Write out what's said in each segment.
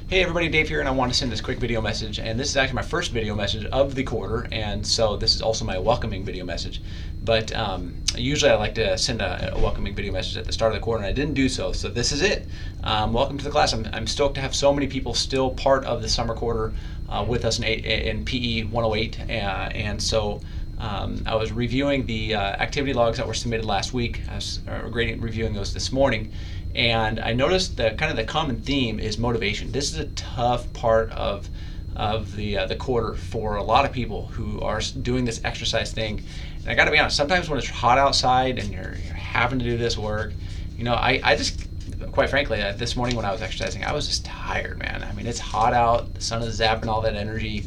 Hey everybody, Dave here, and I want to send this quick video message. And this is actually my first video message of the quarter, and so this is also my welcoming video message. But usually I like to send a welcoming video message at the start of the quarter, and I didn't do so. So this is it. Welcome to the class. I'm stoked to have so many people still part of the summer quarter with us in PE 108, and so. I was reviewing the activity logs that were submitted last week. I was reviewing those this morning, and I noticed that kind of the common theme is motivation. This is a tough part of the quarter for a lot of people who are doing this exercise thing. And I got to be honest, sometimes when it's hot outside and you're having to do this work, I just, quite frankly, this morning when I was exercising, I was just tired, man. I mean, it's hot out, the sun is zapping all that energy.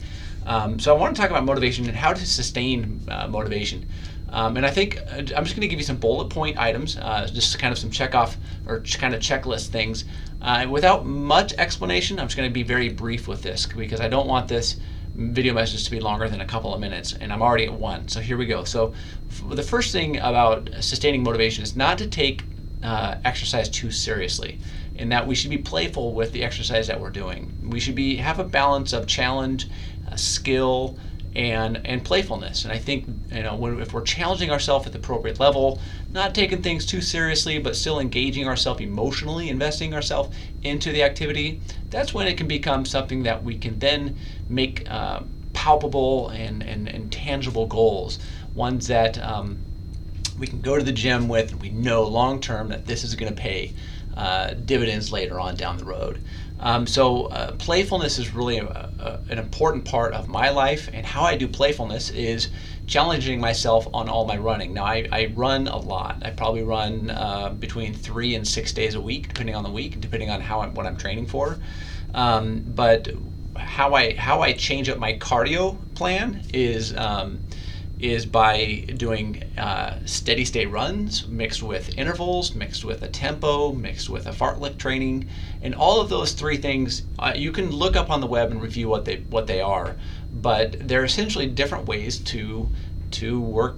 So I want to talk about motivation and how to sustain motivation. And I think I'm just going to give you some bullet point items, just kind of some check off or kind of checklist things. Without much explanation, I'm just going to be very brief with this because I don't want this video message to be longer than a couple of minutes, and I'm already at one. So here we go. So the first thing about sustaining motivation is not to take exercise too seriously, in that we should be playful with the exercise that we're doing. We should have a balance of challenge, skill, and playfulness. And I think if we're challenging ourselves at the appropriate level, not taking things too seriously, but still engaging ourselves emotionally, investing ourselves into the activity, that's when it can become something that we can then make palpable and tangible goals, ones that we can go to the gym with, and we know long term that this is going to pay dividends later on down the road. So playfulness is really an important part of my life, and how I do playfulness is challenging myself on all my running. Now I run a lot. I probably run between 3 and 6 days a week, depending on the week, depending on what I'm training for. But how I change up my cardio plan is by doing steady state runs mixed with intervals, mixed with a tempo, mixed with a fartlek training, and all of those three things you can look up on the web and review what they are, but they're essentially different ways to work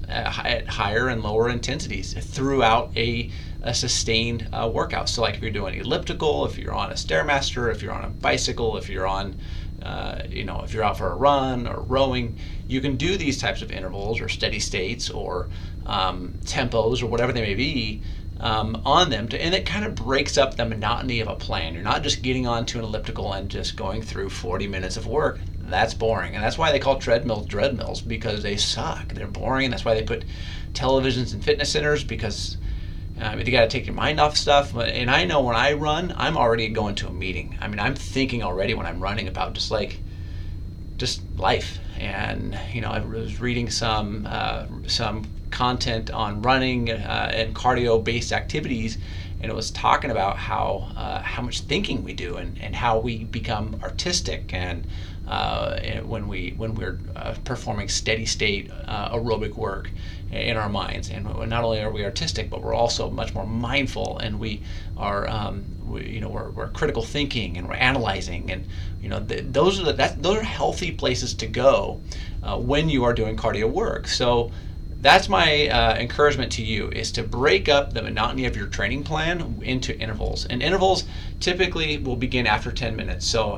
at higher and lower intensities throughout a sustained workout. So like if you're doing elliptical, if you're on a Stairmaster, if you're on a bicycle, if you're on if you're out for a run or rowing, you can do these types of intervals or steady states or tempos or whatever they may be on them, and it kind of breaks up the monotony of a plan. You're not just getting onto an elliptical and just going through 40 minutes of work. That's boring, and that's why they call treadmills dreadmills, because they suck. They're boring, and that's why they put televisions in fitness centers, because you got to take your mind off stuff. And I know when I run, I'm already going to a meeting. I mean, I'm thinking already when I'm running about just life. And I was reading some content on running and cardio-based activities, and it was talking about how much thinking we do and how we become artistic and when we're performing steady state aerobic work in our minds. And not only are we artistic, but we're also much more mindful, and we are we're critical thinking, and we're analyzing, and those are healthy places to go when you are doing cardio work. So that's my encouragement to you, is to break up the monotony of your training plan into intervals. And intervals typically will begin after 10 minutes. So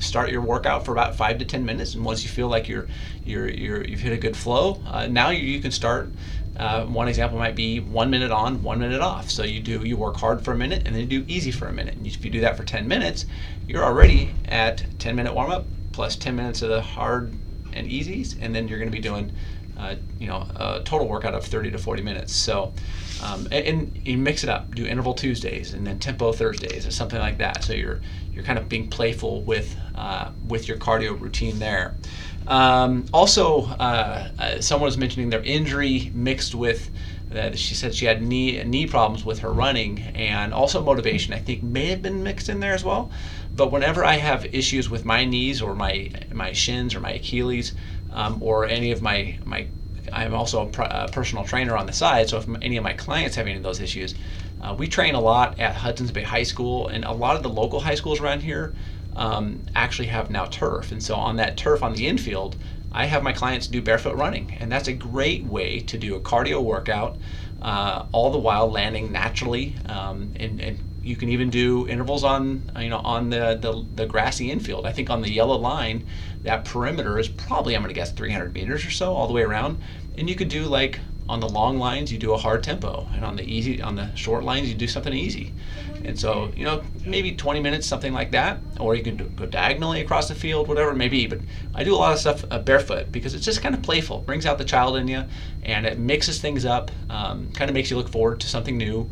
start your workout for about 5 to 10 minutes, and once you feel like you've hit a good flow, now you can start. One example might be 1 minute on, 1 minute off. So you work hard for a minute, and then you do easy for a minute. And if you do that for 10 minutes, you're already at 10-minute warm-up plus 10 minutes of the hard and easies, and then you're going to be doing a total workout of 30 to 40 minutes. So, and you mix it up. Do interval Tuesdays and then tempo Thursdays or something like that. So you're kind of being playful with your cardio routine there. Also, someone was mentioning their injury mixed with. She said she had knee problems with her running, and also motivation, I think, may have been mixed in there as well. But whenever I have issues with my knees or my shins or my Achilles, or any of my I'm also a personal trainer on the side, so if any of my clients have any of those issues, we train a lot at Hudson's Bay High School, and a lot of the local high schools around here actually have now turf. And so on that turf on the infield, I have my clients do barefoot running, and that's a great way to do a cardio workout, all the while landing naturally and you can even do intervals on on the grassy infield. I think on the yellow line, that perimeter is probably, I'm going to guess, 300 meters or so all the way around. And you could do, like, on the long lines you do a hard tempo, and on the short lines you do something easy. And so, maybe 20 minutes, something like that, or you can go diagonally across the field, whatever it may be. But I do a lot of stuff barefoot because it's just kind of playful, brings out the child in you, and it mixes things up, kind of makes you look forward to something new.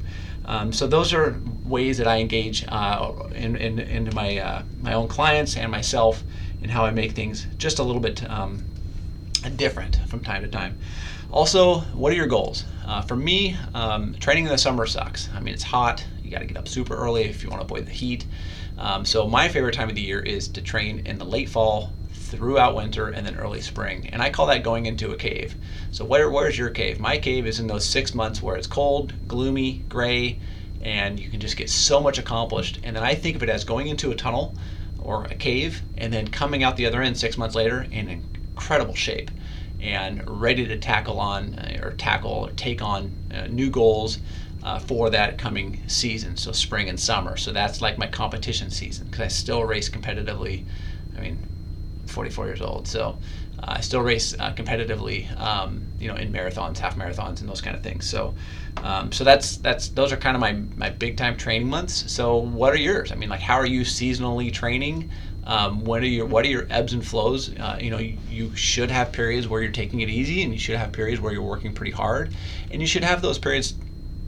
So those are ways that I engage into my own clients and myself, in how I make things just a little bit different from time to time. Also, what are your goals? For me, training in the summer sucks. I mean, it's hot. You got to get up super early if you want to avoid the heat. So my favorite time of the year is to train in the late fall, throughout winter, and then early spring. And I call that going into a cave. So where's your cave? My cave is in those 6 months where it's cold, gloomy, gray, and you can just get so much accomplished. And then I think of it as going into a tunnel or a cave, and then coming out the other end 6 months later in incredible shape and ready to take on new goals for that coming season, so spring and summer. So that's like my competition season, because I still race competitively. I mean, I'm 44 years old, so I still race competitively, in marathons, half marathons, and those kind of things. So, that's those are kind of my big time training months. So, what are yours? I mean, like, how are you seasonally training? What are your ebbs and flows? You should have periods where you're taking it easy, and you should have periods where you're working pretty hard, and you should have those periods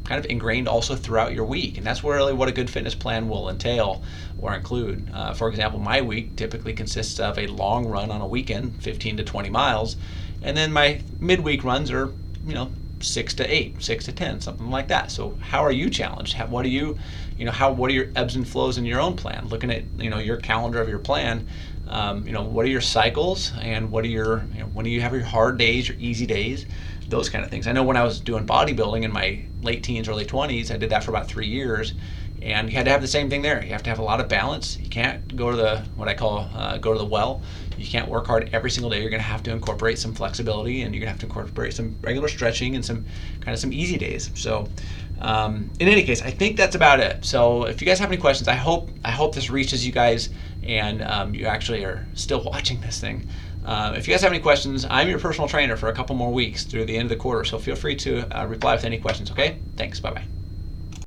kind of ingrained also throughout your week. And that's really what a good fitness plan will entail or include. For example, my week typically consists of a long run on a weekend, 15 to 20 miles, and then my midweek runs are 6 to 8, 6 to 10, something like that. So how are you challenged? What are your ebbs and flows in your own plan? Looking at your calendar of your plan, what are your cycles, and what are when do you have your hard days, your easy days, those kind of things. I know when I was doing bodybuilding in my late teens, early 20s, I did that for about 3 years, and you had to have the same thing there. You have to have a lot of balance. You can't go to what I call go to the well. You can't work hard every single day. You're going to have to incorporate some flexibility, and you're going to have to incorporate some regular stretching and some easy days. So in any case, I think that's about it. So if you guys have any questions, I hope this reaches you guys, and you actually are still watching this thing. If you guys have any questions, I'm your personal trainer for a couple more weeks through the end of the quarter, so feel free to reply with any questions, okay? Thanks, bye-bye.